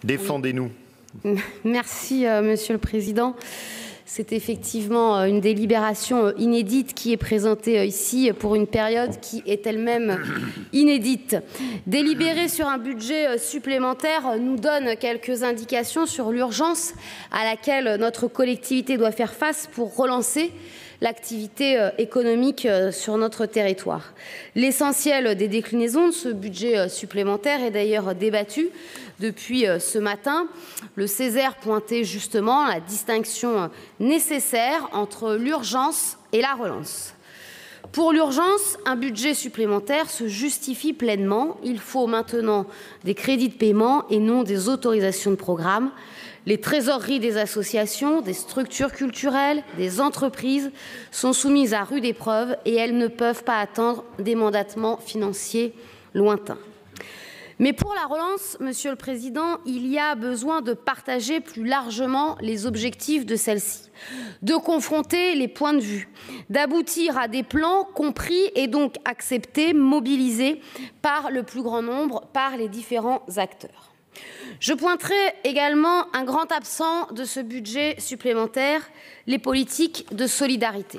Défendez-nous. Merci, Monsieur le Président. C'est effectivement une délibération inédite qui est présentée ici pour une période qui est elle-même inédite. Délibérer sur un budget supplémentaire nous donne quelques indications sur l'urgence à laquelle notre collectivité doit faire face pour relancer l'activité économique sur notre territoire. L'essentiel des déclinaisons de ce budget supplémentaire est d'ailleurs débattu depuis ce matin. Le Césaire pointait justement la distinction nécessaire entre l'urgence et la relance. Pour l'urgence, un budget supplémentaire se justifie pleinement. Il faut maintenant des crédits de paiement et non des autorisations de programme. Les trésoreries des associations, des structures culturelles, des entreprises sont soumises à rude épreuve et elles ne peuvent pas attendre des mandatements financiers lointains. Mais pour la relance, Monsieur le Président, il y a besoin de partager plus largement les objectifs de celle-ci, de confronter les points de vue, d'aboutir à des plans compris et donc acceptés, mobilisés par le plus grand nombre, par les différents acteurs. Je pointerai également un grand absent de ce budget supplémentaire, les politiques de solidarité.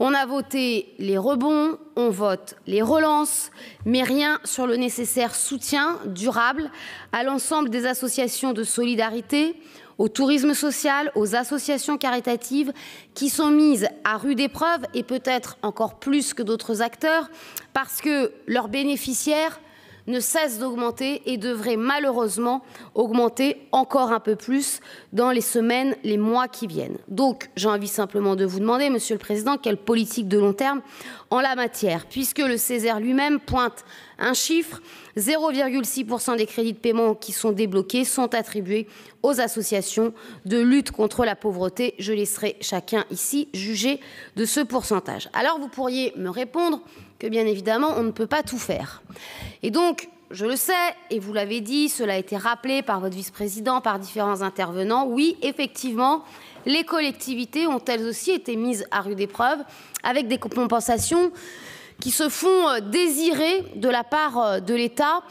On a voté les rebonds, on vote les relances, mais rien sur le nécessaire soutien durable à l'ensemble des associations de solidarité, au tourisme social, aux associations caritatives qui sont mises à rude épreuve et peut-être encore plus que d'autres acteurs parce que leurs bénéficiaires ne cesse d'augmenter et devrait malheureusement augmenter encore un peu plus dans les semaines, les mois qui viennent. Donc, j'ai envie simplement de vous demander, Monsieur le Président, quelle politique de long terme en la matière, puisque le Césaire lui-même pointe un chiffre, 0,6% des crédits de paiement qui sont débloqués sont attribués aux associations de lutte contre la pauvreté. Je laisserai chacun ici juger de ce pourcentage. Alors, vous pourriez me répondre que, bien évidemment, on ne peut pas tout faire. Et donc, je le sais, et vous l'avez dit, cela a été rappelé par votre vice-président, par différents intervenants, oui, effectivement, les collectivités ont elles aussi été mises à rude épreuve avec des compensations qui se font désirer de la part de l'État,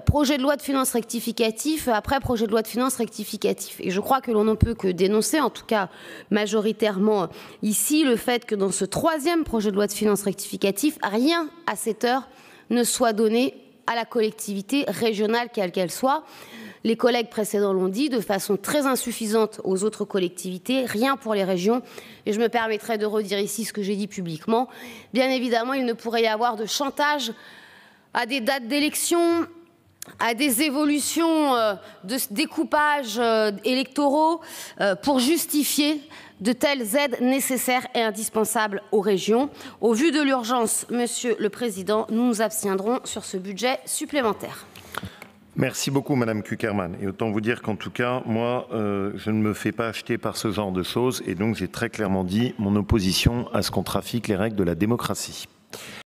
projet de loi de finances rectificatif après projet de loi de finances rectificatif. Et je crois que l'on ne peut que dénoncer, en tout cas majoritairement ici, le fait que dans ce troisième projet de loi de finances rectificatif, rien à cette heure ne soit donné à la collectivité régionale, quelle qu'elle soit. Les collègues précédents l'ont dit, de façon très insuffisante aux autres collectivités, rien pour les régions. Et je me permettrai de redire ici ce que j'ai dit publiquement. Bien évidemment, il ne pourrait y avoir de chantage à des dates d'élection, à des évolutions de découpage électoraux pour justifier de telles aides nécessaires et indispensables aux régions. Au vu de l'urgence, Monsieur le Président, nous nous abstiendrons sur ce budget supplémentaire. Merci beaucoup, Madame Cukierman. Et autant vous dire qu'en tout cas, moi, je ne me fais pas acheter par ce genre de choses. Et donc, j'ai très clairement dit mon opposition à ce qu'on trafique les règles de la démocratie.